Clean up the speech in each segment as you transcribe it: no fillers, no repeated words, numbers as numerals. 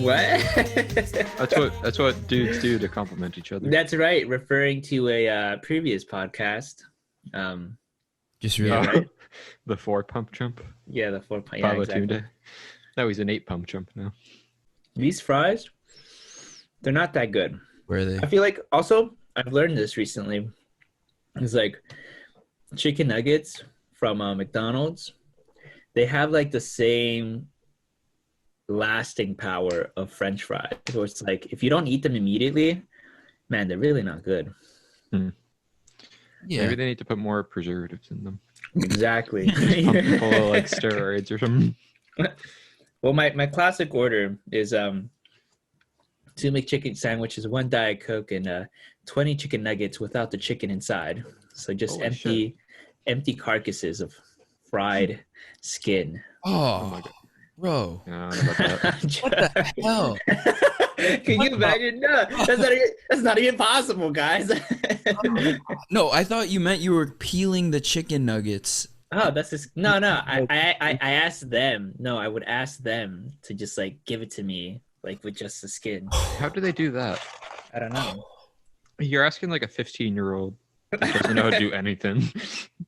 What? That's what dudes do to compliment each other. That's right. Referring to a previous podcast. Um, Just yeah, really. right. The 4 pump chump. Yeah, the 4 point. Yeah, Papa exactly. Tunde. No, he's an 8 pump chump now. These fries, they're not that good. Where are they? I feel like also I've learned this recently. It's like chicken nuggets from McDonald's. They have like the same lasting power of French fries. So it's like if you don't eat them immediately, man, they're really not good. Yeah. Maybe they need to put more preservatives in them. Exactly. Pump them full of like steroids or something. Well, my classic order is 2 McChicken sandwiches, 1 Diet Coke, and 20 chicken nuggets without the chicken inside. So just Holy empty carcasses of fried skin. Oh, my God. bro. Yeah, I don't know about that. What the hell? Can you imagine? No, that's not even possible, guys. No, I thought you meant you were peeling the chicken nuggets. Oh, that's just no. I asked them. No, I would ask them to just like give it to me, like with just the skin. How do they do that? I don't know. You're asking like a 15-year-old who doesn't know how to do anything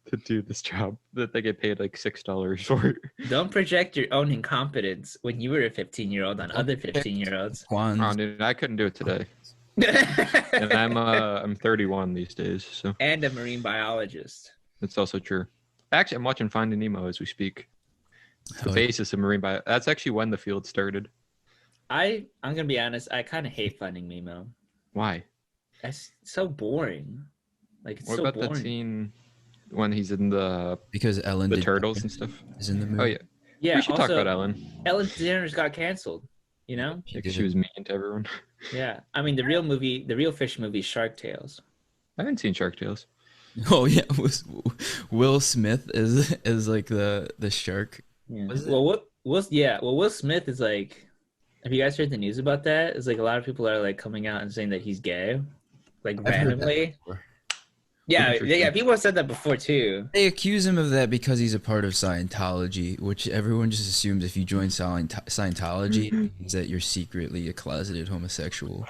to do this job that they get paid like $6 for. Don't project your own incompetence when you were a 15-year-old on other 15-year-olds. Oh, dude, I couldn't do it today. And I'm 31 these days, so And a marine biologist. that's also true. Actually, I'm watching Finding Nemo as we speak. The Hell yeah. basis of marine bio. That's actually when the field started. I'm gonna be honest. I kind of hate Finding Nemo. Why? That's so boring. Like it's What so about boring. that scene when he's in the Because Ellen turtles and stuff? is in the movie. Oh yeah, Yeah. we should talk also, about Ellen. Ellen DeGeneres got canceled. You know? Like, she was mean to everyone. Yeah. I mean, the real fish movie, is Shark Tales. I haven't seen Shark Tales. Oh yeah, Will Smith is like the shark. Yeah. Was it? Well, Will Smith is like. Have you guys heard the news about that? It's like a lot of people are like coming out and saying that he's gay, like I've heard that randomly. before. Yeah, Interesting. yeah. People have said that before too. They accuse him of that because he's a part of Scientology, which everyone just assumes if you join Scientology, it means that you're secretly a closeted homosexual.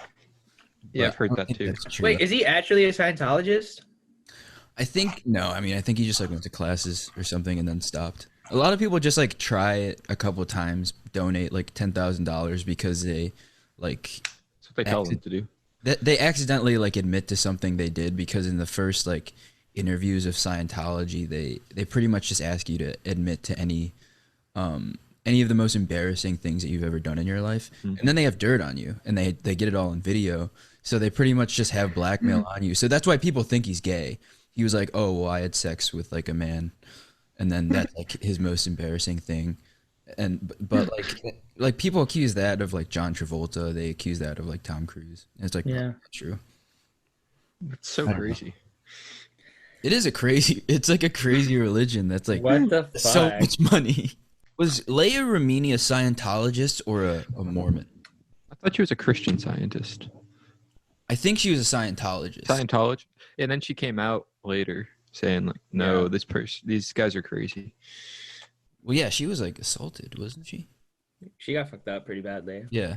Yeah, But I've heard I don't that think too. that's true. Wait, is he actually a Scientologist? I think no. I mean, I think he just like went to classes or something and then stopped. A lot of people just like try it a couple of times, donate like $10,000 because they like That's what they tell them to do. they accidentally like admit to something they did, because in the first like interviews of Scientology, they pretty much just ask you to admit to any of the most embarrassing things that you've ever done in your life, and then they have dirt on you, and they get it all in video, so they pretty much just have blackmail on you. So that's why people think he's gay. He was like, oh well, I had sex with like a man, and then that's like his most embarrassing thing. And but like people accuse that of like John Travolta, they accuse that of like Tom Cruise. And it's like Yeah. not true. It's so I don't crazy. It is it's like a crazy religion that's like What the fuck? so much money. Was Leia Remini a Scientologist or a Mormon? I thought she was a Christian Scientist. I think she was a Scientologist. Scientology. And then she came out later saying like, no, Yeah. these guys are crazy. Well, yeah, she was like assaulted, wasn't she? She got fucked up pretty badly. Yeah.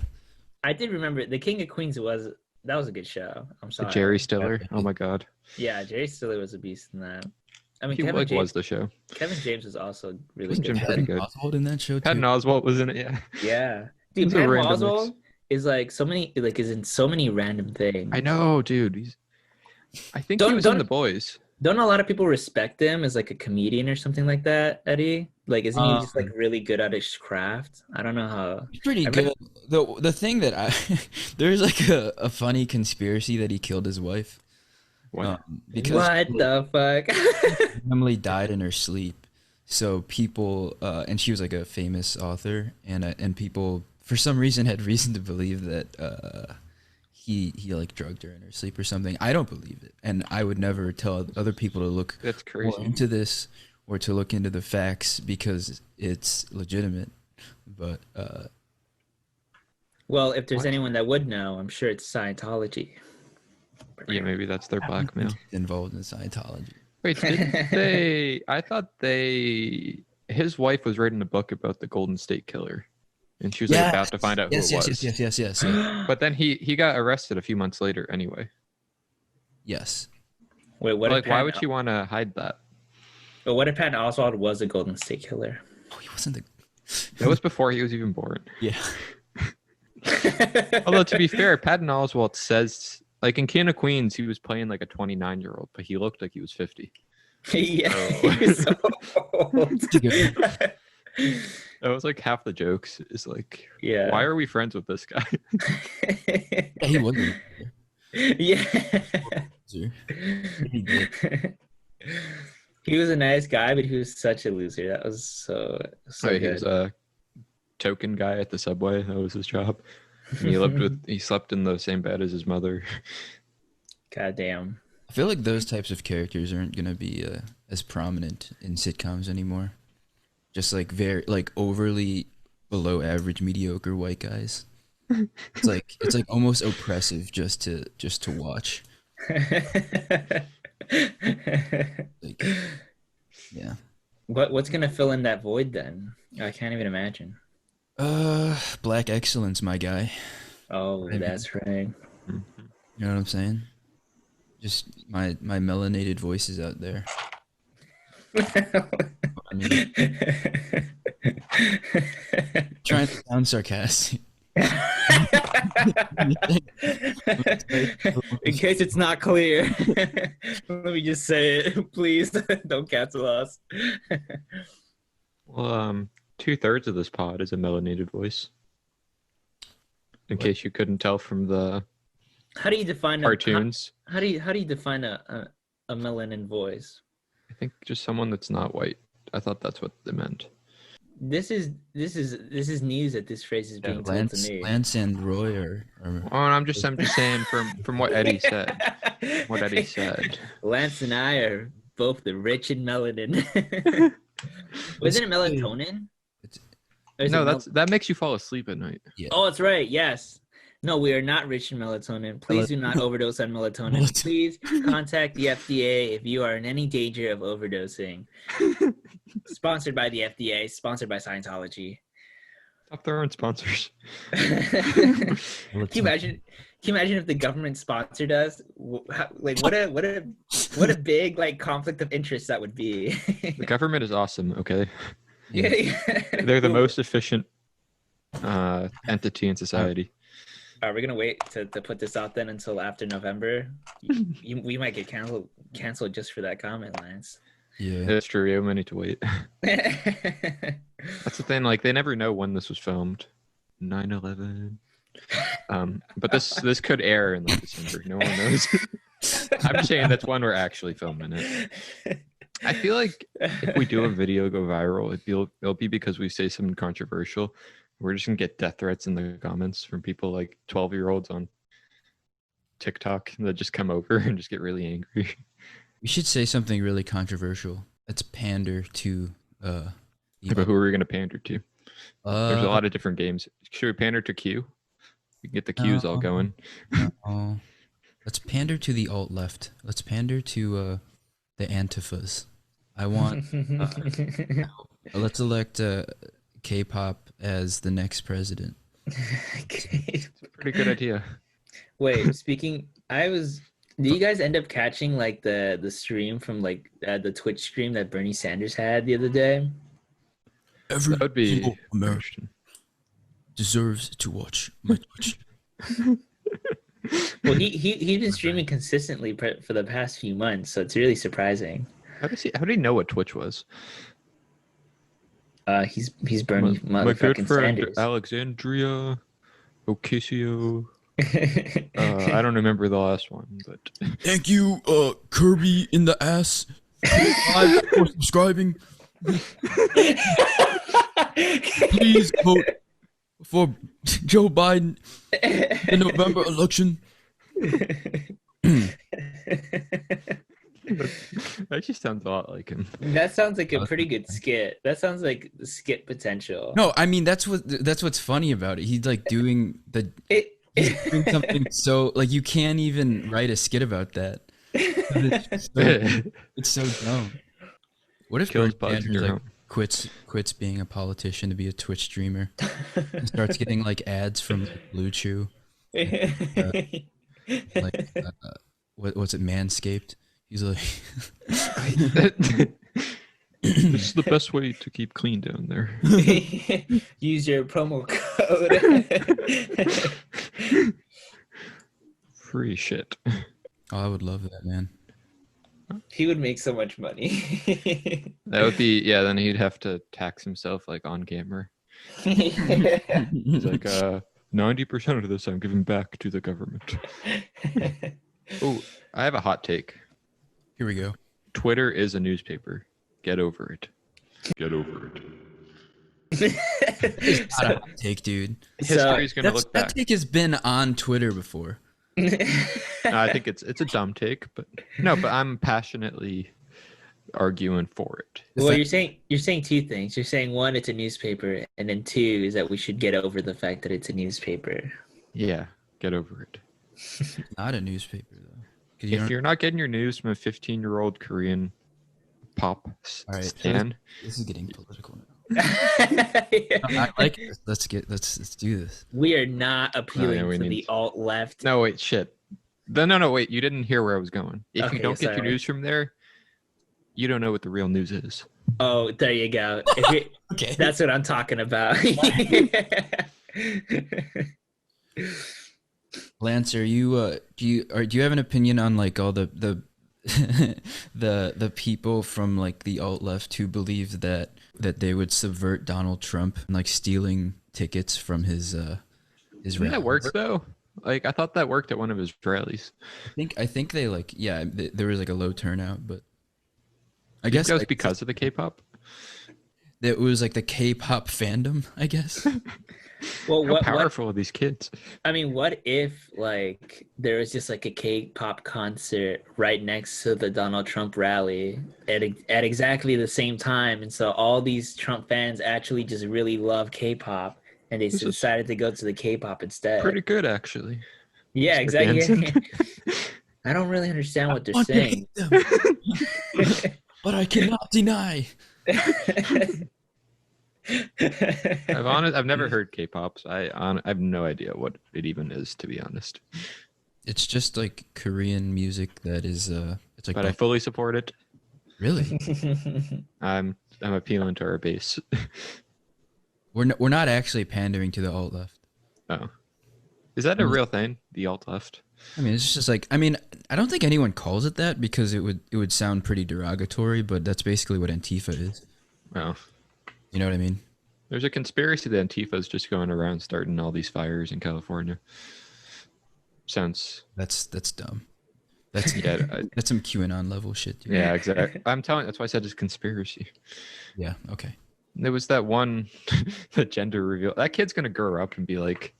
I did remember the King of Queens. That was a good show. I'm The sorry. Jerry Stiller. Oh my God. Yeah, Jerry Stiller was a beast in that. I mean, He Kevin like James, was the show. Kevin James was also really Wasn't good. Jim pretty Patton good. Oswalt in that show too. Patton Oswalt was in it, yeah. Yeah, dude, He's a Patton random Oswalt mix. is like so many, like is in so many random things. I know, dude. I think Don't- he was in don't- The Boys. Don't a lot of people respect him as like a comedian or something like that, Eddie? Like, isn't he just like really good at his craft? I don't know how. He's pretty I good. The thing that there's like a funny conspiracy that he killed his wife. What? Because What the fuck? Emily died in her sleep. So people, and she was like a famous author, and people for some reason had reason to believe that he like drugged her in her sleep or something. I don't believe it, and I would never tell other people to look That's more crazy. into this or to look into the facts because it's legitimate. But Well, if there's What? anyone that would know, I'm sure it's Scientology. Yeah, maybe that's their blackmail. involved in Scientology. Wait, didn't they? I thought his wife was writing a book about the Golden State Killer. and she was like about to find out who it was. Yes. Yeah. But then he got arrested a few months later anyway. Yes. Wait, what? Like, why would she want to hide that? But what if Patton Oswalt was a Golden State Killer? Oh, he wasn't the. That was before he was even born. Yeah. Although to be fair, Patton Oswalt says, like in King of Queens, he was playing like a 29-year-old, but he looked like he was 50. Yeah, Oh. he was so old. That was like half the jokes. Is like, Yeah. why are we friends with this guy? Yeah, he wasn't. Yeah. He was a nice guy, but he was such a loser. That was so He good. was a token guy at the subway. That was his job. And he slept in the same bed as his mother. God damn. I feel like those types of characters aren't gonna be as prominent in sitcoms anymore. Just like very like overly below average mediocre white guys. It's like almost oppressive just to watch. Like, yeah. What's gonna fill in that void then? I can't even imagine. Black excellence, my guy. Oh, Maybe. that's right. You know what I'm saying? Just my melanated voices out there. I mean, trying to sound sarcastic. In case it's not clear, let me just say it. Please don't cancel us. Well, 2/3 of this pod is a melanated voice. In case you couldn't tell from the How do you define cartoons. How do you define a melanin voice? I think just someone that's not white. I thought that's what they meant. This is news that this phrase is being told to me. Lance and Roy are Oh, I'm just saying from what Eddie said. What Eddie said. Lance and I are both the rich in melanin. Wasn't it melatonin? No, that makes you fall asleep at night. Yeah. Oh, that's right. Yes. No, we are not rich in melatonin. Please do not overdose on melatonin. Please contact the FDA if you are in any danger of overdosing. Sponsored by the FDA. Sponsored by Scientology. Stop throwing sponsors. Can you imagine if the government sponsored us? Like what a big like conflict of interest that would be. The government is awesome. Okay, Yeah. they're the most efficient entity in society. Are we gonna wait to put this out then until after November? We might get canceled just for that comment, Lance. Yeah. That's true. We have many to wait. That's the thing. Like they never know when this was filmed. 9/11. But this could air in like December. No one knows. I'm just saying that's when we're actually filming it. I feel like if we do a video go viral, it'll be because we say something controversial. We're just gonna get death threats in the comments from people like 12-year-olds on TikTok that just come over and just get really angry. We should say something really controversial. Let's pander to But who are we gonna pander to? There's a lot of different games. Should we pander to Q? We can get the Qs all going. No. Let's pander to the alt left. Let's pander to the Antifas. I want. Let's elect K-pop as the next president. It's a pretty good idea. Wait, did you guys end up catching like the stream from like the Twitch stream that Bernie Sanders had the other day? Every That would be single American deserves to watch my Twitch. Well, he's been streaming consistently for the past few months, so it's really surprising. How did he know what Twitch was? He's Bernie My good motherfucking friend Sanders. Alexandria Ocasio. I don't remember the last one, but Thank you, Kirby in the ass, for subscribing. Please vote for Joe Biden in the November election. that just sounds a lot like him. That sounds like a pretty good skit. That sounds like skit potential. No, I mean that's what's funny about it. He's like doing he's doing something so like you can't even write a skit about that. It's so dumb. What if Kills Bernie bugs in Sanders your like, home. quits being a politician to be a Twitch streamer and starts getting like ads from like, Blue Chew, uh, like what's it, Manscaped. He's like, This is the best way to keep clean down there. Use your promo code. Free shit. oh, I would love that, man. He would make so much money. That would be, yeah, then he'd have to tax himself like on camera. He's like, 90% of this I'm giving back to the government. Oh, I have a hot take. Here we go. Twitter is a newspaper. Get over it. Get over it. Not a hot take, dude. History's gonna look That back. take has been on Twitter before. I think it's a dumb take, but no, but I'm passionately arguing for it. Well, you're saying two things. You're saying one, it's a newspaper, and then two is that we should get over the fact that it's a newspaper. Yeah, get over it. Not a newspaper though. If you're not getting your news from a 15-year-old Korean pop All right, stan, this is getting political now. Yeah. I like this. Let's do this. We are not appealing we to need the alt left. no, wait, shit. No, wait, you didn't hear where I was going. If Okay, you don't get your sorry. news from there, you don't know what the real news is. Oh, there you go. Okay. That's what I'm talking about. Lance, are you do you have an opinion on like all the the people from like the alt left who believe that they would subvert Donald Trump, like stealing tickets from his Doesn't that rallies? work though? Like I thought that worked at one of his rallies. I think they like there was like a low turnout, but I I guess guess it was like, because of the K-pop. it was like the K-pop fandom, I guess. Well, How what powerful are these kids? I mean, what if like there was just like a K-pop concert right next to the Donald Trump rally at exactly the same time, and so all these Trump fans actually just really love K-pop, and they This is decided to go to the K-pop instead. Pretty good, actually. Yeah, Mr. exactly. Hansen. I don't really understand what they're Want to saying. hate them, but I cannot deny. I've never heard K-pop, so I have no idea what it even is, to be honest. It's just like Korean music that is it's like But I fully support it. really. I'm appealing to our base. We're not actually pandering to the alt left. Oh, is that a real thing? The alt left? I mean, it's just like I don't think anyone calls it that because it would sound pretty derogatory, but that's basically what Antifa is. Oh, You know what I mean? there's a conspiracy that Antifa is just going around starting all these fires in California. Sounds That's dumb. That's yeah, that's some QAnon level shit, dude. yeah, exactly. I'm telling. That's why I said it's conspiracy. Yeah. Okay. There was that one, the gender reveal. That kid's gonna grow up and be like,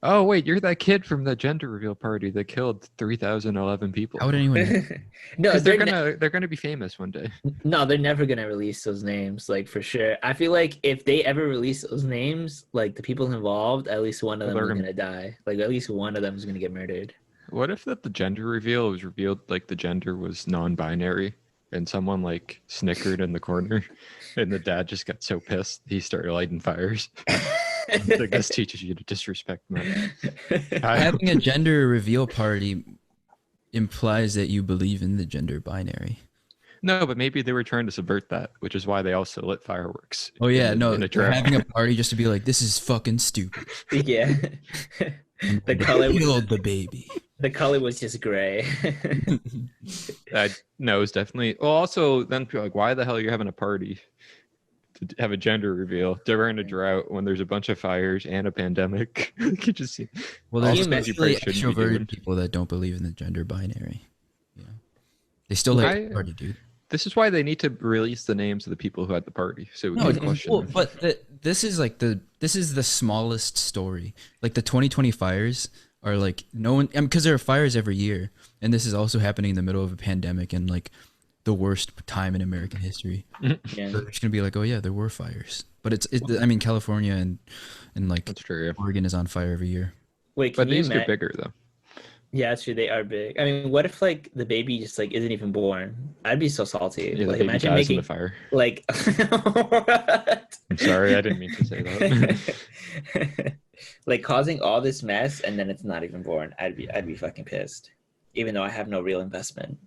"Oh wait, you're that kid from the gender reveal party that killed 3,011 people." How would anyone know? No, Because they're gonna be famous one day. no, they're never gonna release those names, like for sure. I feel like if they ever release those names, like the people involved, at least one of them They're is gonna- gonna die. Like at least one of them is gonna get murdered. What if that the gender reveal was revealed like the gender was non-binary and someone like snickered in the corner and the dad just got so pissed he started lighting fires? Like this teaches you to disrespect men. Having a gender reveal party implies that you believe in the gender binary. No, but maybe they were trying to subvert that, which is why they also lit fireworks. Oh yeah, no, in a they're trap. having a party just to be like, this is fucking stupid. Yeah. And The they color was- killed the baby. The color was just gray. No, it's definitely. Well, also then people are like, why the hell are you having a party to have a gender reveal during a drought when there's a bunch of fires and a pandemic? You could just see. Well, All there's the things you probably especially shouldn't be doing. extroverted people that don't believe in the gender binary. You know, they still like I- the party, dude. This is why they need to release the names of the people who had the party, so we No, can question well, them. but this is the smallest story. Like the 2020 fires are like no one, because there are fires every year, and this is also happening in the middle of a pandemic and like the worst time in American history. Yeah. So they're just gonna be like, oh yeah, there were fires, but I mean California and like That's true. Yeah. Oregon is on fire every year. Wait, can But you these get imagine? bigger though. Yeah, that's true. They are big. I mean, what if like the baby just like isn't even born? I'd be so salty. Yeah, the Like, baby imagine dies in the making fire. like what? I'm sorry, I didn't mean to say that. Like causing all this mess and then it's not even born. I'd be fucking pissed, even though I have no real investment.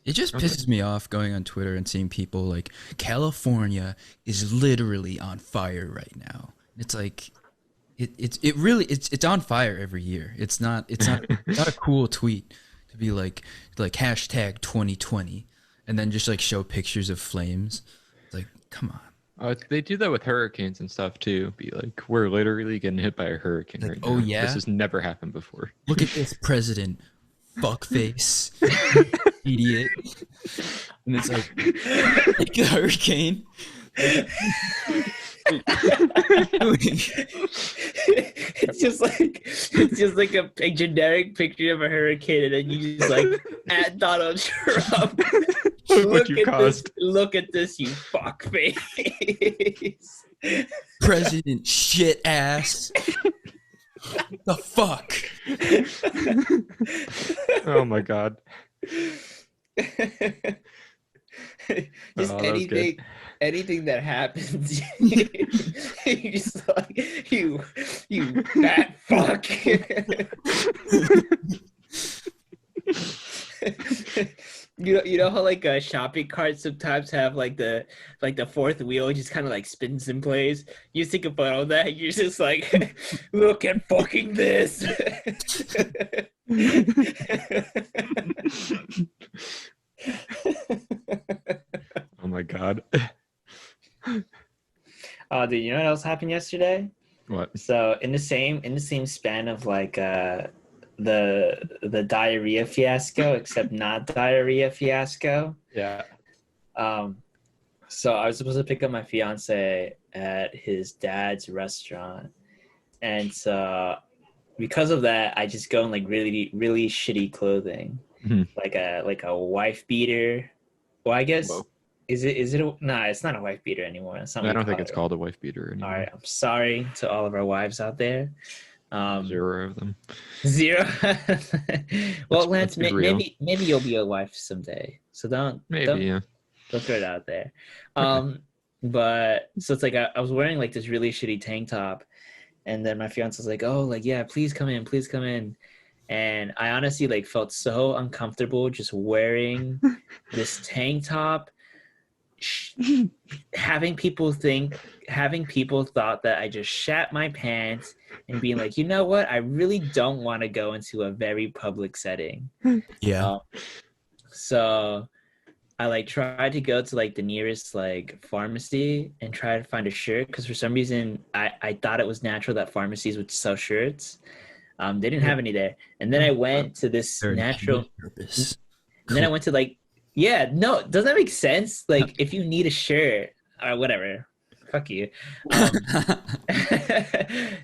It just Okay. pisses me off going on Twitter and seeing people like California is literally on fire right now. It's like it really it's on fire every year. It's not a cool tweet to be like hashtag 2020 and then just like show pictures of flames. It's like, come on. They do that with hurricanes and stuff too. Be like, we're literally getting hit by a hurricane Like, right oh now. yeah? This has never happened before. Look at this president, fuckface, idiot. And it's like the hurricane. It's just like a generic picture of a hurricane, and then you just like at Donald Trump. Look what you at caused. this! Look at this, you fuckface! President shit ass. The fuck? Oh my god. Just Oh, that was good. anything that happens, you just like you fat fuck. You know how like shopping carts sometimes have like the fourth wheel just kind of like spins in place. You just take a photo of that. And you're just like, look at fucking this. Oh my god. Oh, dude, you know what else happened yesterday? What? So in the same span of like the diarrhea fiasco, except not diarrhea fiasco. Yeah. So I was supposed to pick up my fiance at his dad's restaurant, and so because of that, I just go in like really really shitty clothing, Mhm. like a wife beater. Well, I guess Whoa. is it nah, it's not a wife beater anymore. That's not I what we don't think call it's it. called a wife beater anymore. All right, I'm sorry to all of our wives out there. 0 of them. Zero. Well, Lance, let's be real. maybe you'll be a wife someday. So Maybe, yeah. don't throw it out there. Okay. But so it's like I was wearing like this really shitty tank top, and then my fiance was like, "Oh, like yeah, please come in, please come in." And I honestly like felt so uncomfortable just wearing this tank top, having people thought that I just shat my pants, and being like, you know what, I really don't want to go into a very public setting. Yeah. So I like tried to go to like the nearest like pharmacy and try to find a shirt, because for some reason I thought it was natural that pharmacies would sell shirts. They didn't have any there, and then I went to this They're natural. purpose. And then I went to like, yeah, no, doesn't that make sense? Like, if you need a shirt or whatever, fuck you.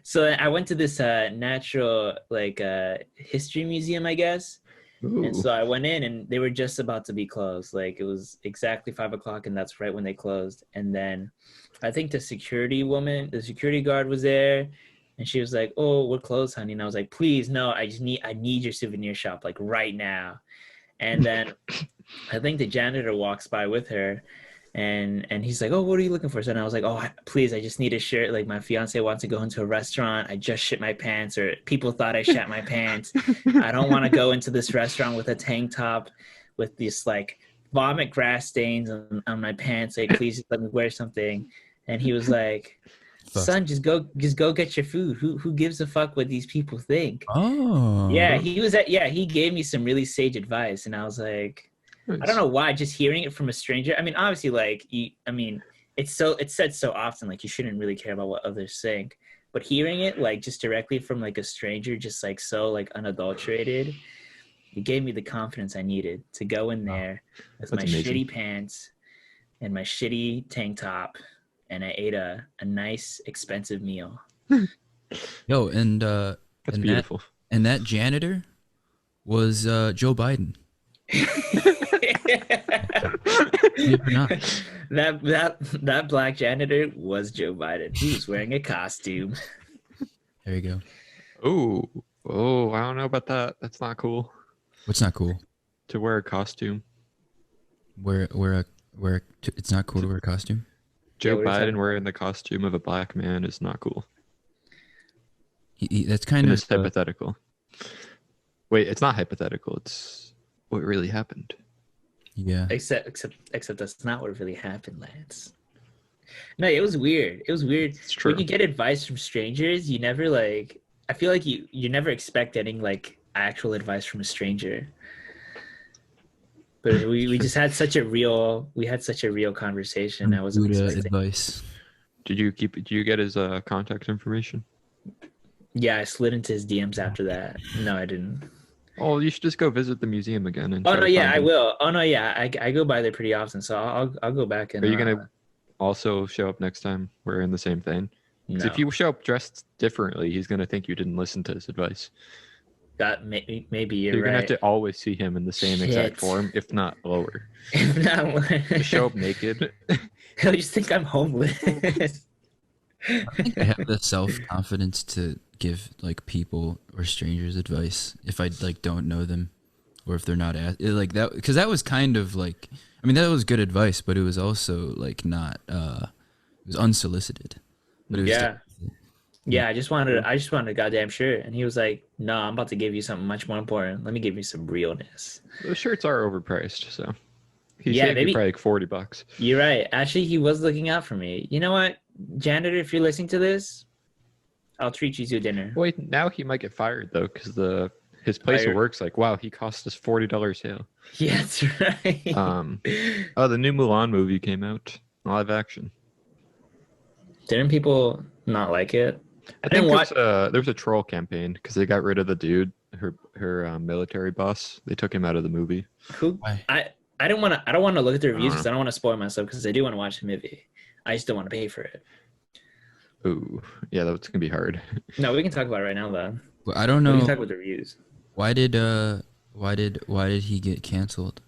So I went to this natural like history museum, I guess. Ooh. And so I went in, and they were just about to be closed. Like it was exactly 5:00, and that's right when they closed. And then I think the security guard was there, and she was like, "Oh, we're closed, honey." And I was like, "Please, no, I need your souvenir shop like right now." And then I think the janitor walks by with her, and he's like, "Oh, what are you looking for?" So I was like, "Oh, please, I just need a shirt. Like my fiance wants to go into a restaurant. I just shit my pants, or people thought I shat my pants. I don't want to go into this restaurant with a tank top with these like vomit grass stains on my pants. Like, please just let me wear something." And he was like, Fuck. "Son, just go get your food. Who gives a fuck what these people think?" Oh. Yeah, he gave me some really sage advice, and I was like, I don't know why, just hearing it from a stranger. I mean, obviously, like, it's said so often, like, you shouldn't really care about what others think. But hearing it, like, just directly from, like, a stranger, just, like, so, like, unadulterated, it gave me the confidence I needed to go in there with That's my amazing. shitty pants and my shitty tank top, and I ate a nice, expensive meal. Yo, and That's and beautiful. that janitor was Joe Biden. Believe it or not. That black janitor was Joe Biden. He was wearing a costume. There you go. Oh, Oh, I don't know about that. That's not cool. What's not cool? To wear a costume. It's not cool to wear a costume. Joe what are you talking Biden about? wearing the costume of a black man is not cool. That's kind In of this hypothetical. Wait, it's not hypothetical. It's what really happened. yeah. Except that's not what really happened, Lance. No, it was weird. It was weird. It's true. When you get advice from strangers, you never like. I feel like you never expect getting like actual advice from a stranger. But we just had such a real conversation. I wasn't Buddha expecting. advice. Did you get his contact information? Yeah, I slid into his DMs after that. No, I didn't. Oh, you should just go visit the museum again and Oh try no, to yeah, find I him. will. Oh no, yeah, I go by there pretty often, so I'll go back and. Are you gonna also show up next time wearing the same thing? Because No, if you show up dressed differently, he's gonna think you didn't listen to his advice. that maybe So you're you're gonna have right. to always see him in the same exact Shit. form, if not lower. No. Just show up naked. He'll just think I'm homeless. I think I have the self confidence to give like people or strangers advice if I like don't know them, or if they're not like that, because that was kind of like, I mean, that was good advice, but it was also like not it was unsolicited, but it was Yeah. Yeah, I just wanted a goddamn shirt, and he was like, "No, I'm about to give you something much more important. Let me give you some realness." The shirts are overpriced, so he Yeah, saved maybe- you probably like $40. You're right. Actually, he was looking out for me. You know what, janitor? If you're listening to this, I'll treat you to dinner. Wait, now he might get fired though, because his place of Fired? work's like, wow, he cost us $40 sale. Yeah, that's right. Oh, the new Mulan movie came out, live action. Didn't people not like it? I didn't think watch. there was a troll campaign because they got rid of the dude, her military boss. They took him out of the movie. Who? Why? I don't want to. I don't want to look at the reviews don't because I don't want to spoil myself because I do want to watch the movie. I just don't want to pay for it. Ooh, yeah, that's gonna be hard. No, we can talk about it right now, though. Well, I don't We can know talk about the reviews. why did he get canceled?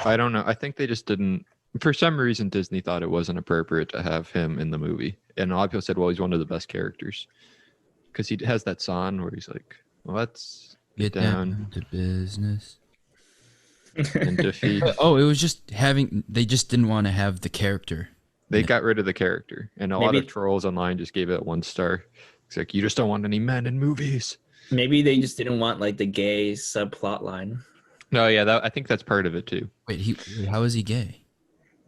I don't know. I think they just didn't. For some reason, Disney thought it wasn't appropriate to have him in the movie, and a lot of people said, "Well, he's one of the best characters," because he has that song where he's like, well, "Let's Get down to business. and defeat." Oh, it was just they just didn't want to have the character. They got rid of the character, and a lot Maybe- of trolls online just gave it 1 star. It's like, you just don't want any men in movies. Maybe they just didn't want like the gay subplot line. No, yeah, I think that's part of it too. Wait, how is he gay?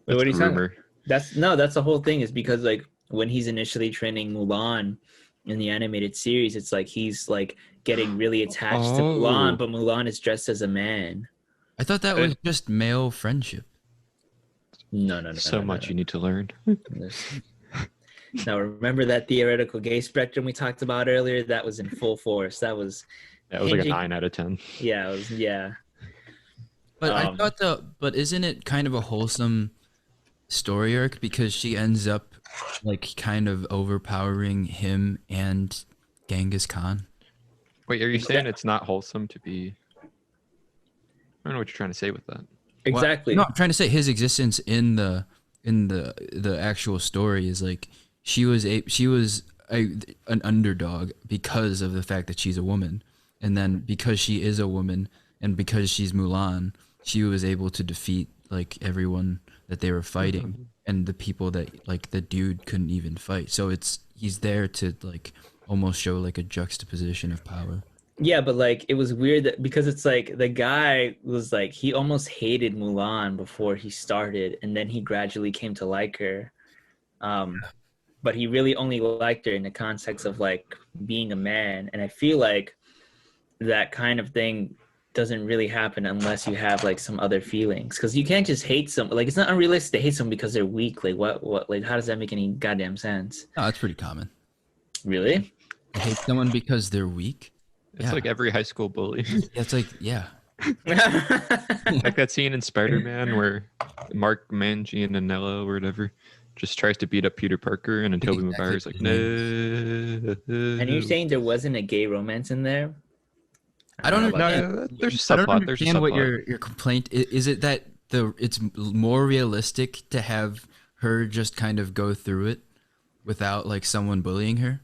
Wait, what are you That's a talking? rumor. That's the whole thing. Is because like when he's initially training Mulan in the animated series, it's like he's like getting really attached to Oh. Mulan, but Mulan is dressed as a man. I thought that was just male friendship. No. So much you need to learn. Now remember that theoretical gay spectrum we talked about earlier? That was in full force. That was That was like a hinging- 9 out of 10. Yeah, it was But I Um, thought but isn't it kind of a wholesome story arc because she ends up like kind of overpowering him and Genghis Khan? Wait, are you saying it's not wholesome to be? I don't know what you're trying to say with that. exactly. No, I'm trying to say his existence in the actual story is like she was an underdog because of the fact that she's a woman, and then because she is a woman and because she's Mulan, she was able to defeat like everyone that they were fighting and the people that like the dude couldn't even fight. So he's there to like almost show like a juxtaposition of power. Yeah, but like it was weird that because it's like the guy was like he almost hated Mulan before he started, and then he gradually came to like her. But he really only liked her in the context of like being a man, and I feel like that kind of thing doesn't really happen unless you have like some other feelings, because you can't just hate someone. Like it's not unrealistic to hate someone because they're weak. Like what like how does that make any goddamn sense? No, that's pretty common. Really? I hate someone because they're weak. It's like every high school bully. That's like yeah. Like that scene in Spider-Man where Mark Manganiello or whatever just tries to beat up Peter Parker, and then Tobey Exactly Maguire's like, what no. And you're saying there wasn't a gay romance in there? I don't know about understand. that. No, there's a I don't subplot. There's a understand what subplot. your complaint is. It that it's more realistic to have her just kind of go through it without like someone bullying her?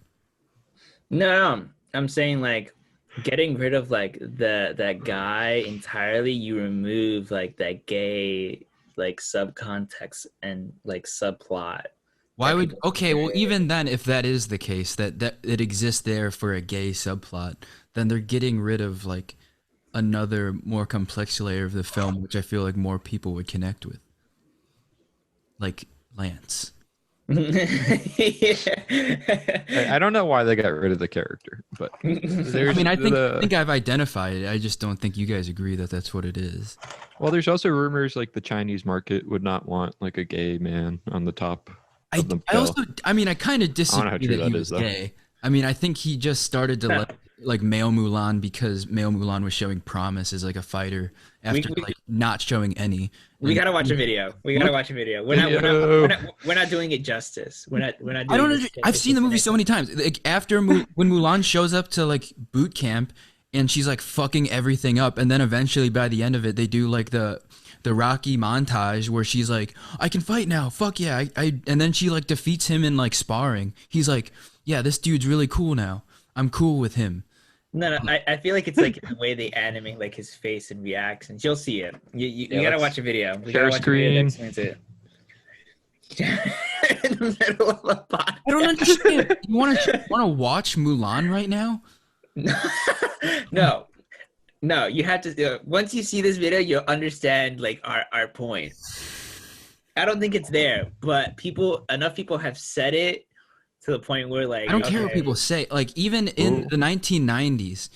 No, I'm saying like getting rid of like that guy entirely, you remove like that gay like subcontext and like subplot Why that would people okay, well even then if that is the case that it exists there for a gay subplot, then they're getting rid of like another more complex layer of the film which I feel like more people would connect with. Like Lance. I don't know why they got rid of the character, but I there's mean, I think I've identified it. I just don't think you guys agree that that's what it is. well, there's also rumors like the Chinese market would not want like a gay man on the top of the I bill. also, I mean, I kind of how disagree true that he that was is, though. gay. I mean, I think he just started to like male Mulan because male Mulan was showing promise as like a fighter after we like not showing any. we And gotta watch a video. We gotta watch a video. We're not doing it justice. We're not doing I don't. this I've seen the movie so many times. Like after when Mulan shows up to like boot camp and she's like fucking everything up, and then eventually by the end of it, they do like the Rocky montage where she's like, "I can fight now. Fuck yeah!" And then she like defeats him in like sparring. He's like, "Yeah, this dude's really cool now. I'm cool with him." No, I feel like it's like the way they animate like his face and reactions. You'll see it. You gotta let's watch a video. We share gotta watch screen. a video that explains it. In the middle of a podcast. I don't understand. You want to watch Mulan right now? No, no. You have to. Once you see this video, you'll understand like our point. I don't think it's there, but enough people have said it to the point where like I don't care what people say. Like even in the 1990s,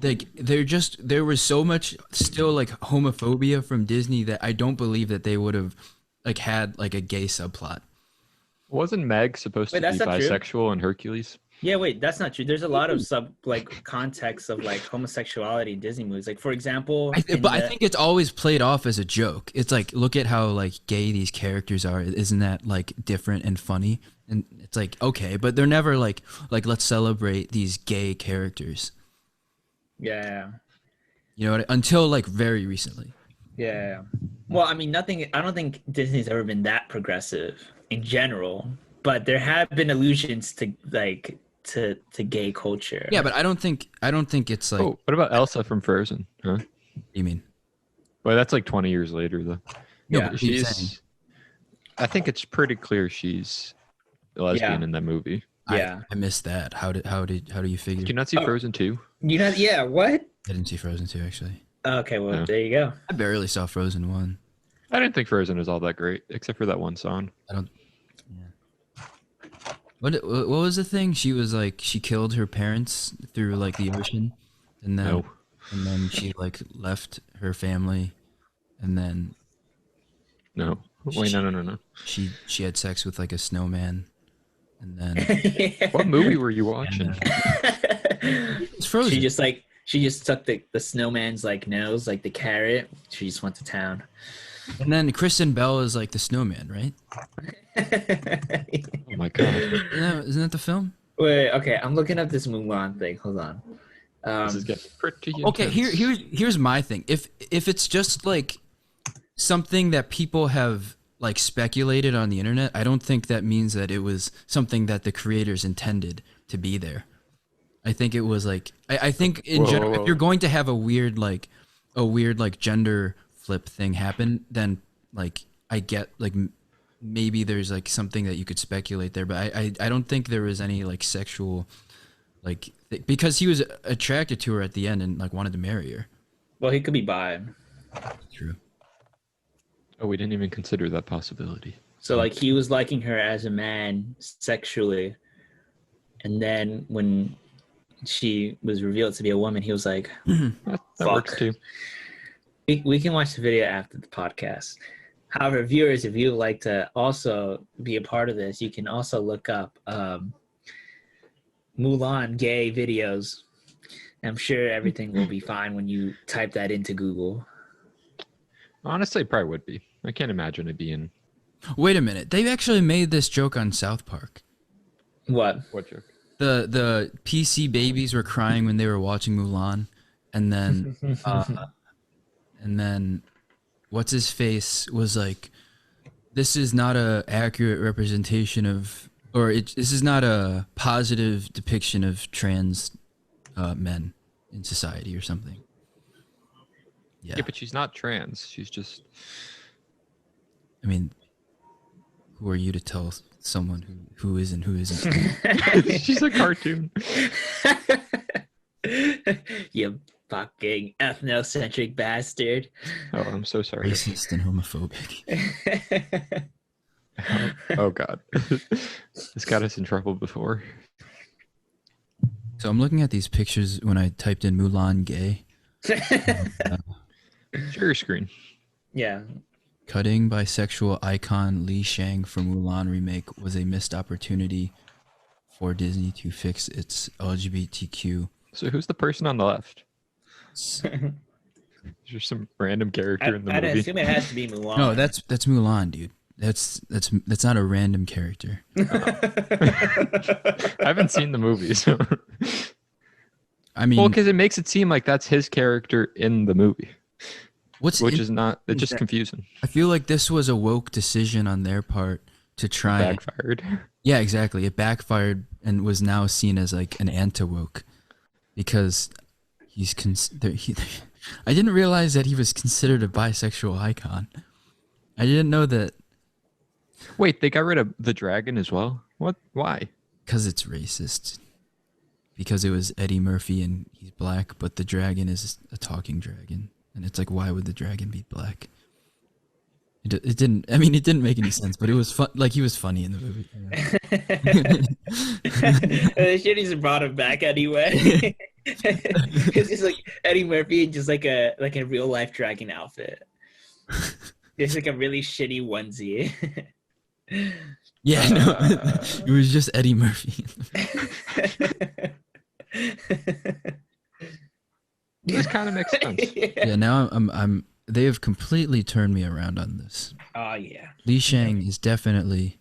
like there was so much still like homophobia from Disney that I don't believe that they would have like had like a gay subplot. Wasn't Meg supposed to be that's not true. bisexual in Hercules? Yeah, wait, that's not true. There's a lot of context of like homosexuality in Disney movies. Like for example, I think it's always played off as a joke. It's like, look at how like gay these characters are. Isn't that like different and funny? And it's like, okay, but they're never like let's celebrate these gay characters. Yeah. You know what? Until like very recently. Yeah. Well, I mean, nothing. I don't think Disney's ever been that progressive in general, but there have been allusions to like to gay culture. Yeah, but I don't think it's like. Oh, what about Elsa from Frozen? Huh? What do you mean? Well, that's like 20 years later, though. No, Yeah, but she's. I think it's pretty clear she's a lesbian in that movie. Yeah. I missed that. How do you figure? Did you not see Frozen 2? You know? Yeah. What? I didn't see Frozen 2 actually. Okay. Well, No. there you go. I barely saw Frozen 1. I didn't think Frozen was all that great, except for that one song. I don't. Yeah. What was the thing? She was like she killed her parents through like the ocean, and then No. and then she like left her family, and then No. Wait, no. she had sex with like a snowman, and then What movie were you watching? it's Frozen. She just took the snowman's like nose, like the carrot. She just went to town. And then Kristen Bell is like the snowman, right? Oh my god. Isn't that the film? Wait, okay, I'm looking up this Mulan thing. Hold on. This is getting pretty Okay, intense. here's my thing. If it's just like something that people have like speculated on the internet, I don't think that means that it was something that the creators intended to be there. I think it was like I think in general, if you're going to have a weird like gender flip thing happen, then like I get like maybe there's like something that you could speculate there, but I don't think there was any like sexual like because he was attracted to her at the end and like wanted to marry her. Well, he could be bi. True. Oh, we didn't even consider that possibility. So like he was liking her as a man sexually, and then when she was revealed to be a woman, he was like, That works too. we can watch the video after the podcast. However, viewers, if you would like to also be a part of this, you can also look up Mulan gay videos. I'm sure everything will be fine when you type that into Google. Honestly, it probably would be. I can't imagine it being. Wait a minute. They actually made this joke on South Park. What? What joke? The PC babies were crying when they were watching Mulan, and then what's his face was like, this is not a accurate representation of, or this is not a positive depiction of trans men. in society or something. Yeah. Yeah, but she's not trans. She's just. I mean, who are you to tell someone who is and who isn't? She's a cartoon. You fucking ethnocentric bastard. Oh, I'm so sorry. Racist and homophobic. Oh God, this got us in trouble before. So I'm looking at these pictures when I typed in Mulan gay. Share your screen. Yeah. Cutting bisexual icon Li Shang for Mulan remake was a missed opportunity for Disney to fix its LGBTQ. So who's the person on the left? Is there some random character in the I'd movie? assume it has to be Mulan. No, that's Mulan, dude. That's not a random character. I haven't seen the movie, so. I mean, Well, because it makes it seem like that's his character in the movie, which is not. It's just confusing. I feel like this was a woke decision on their part to try. Backfired. Yeah, exactly. It backfired and was now seen as like an anti-woke because he's I didn't realize that he was considered a bisexual icon. I didn't know that. Wait, they got rid of the dragon as well? What? Why? Because it's racist. Because it was Eddie Murphy and he's black, but the dragon is a talking dragon, and it's like, why would the dragon be black? It didn't. I mean, it didn't make any sense, but it was fun. Like he was funny in the movie. They should have brought him back anyway. It's just like Eddie Murphy in just like a real life dragon outfit. It's like a really shitty onesie. Yeah, no, it was just Eddie Murphy. This kind of makes sense. Yeah, now I'm. They have completely turned me around on this. Oh yeah. Li Shang is definitely.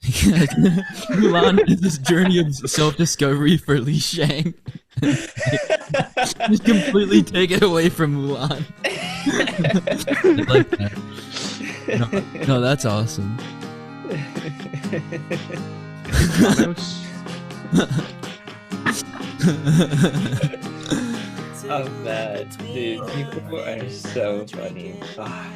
Mulan is this journey of self-discovery for Li Shang. Just completely take it away from Mulan. I like that. No, that's awesome. Oh man, dude, people are so funny. Ah.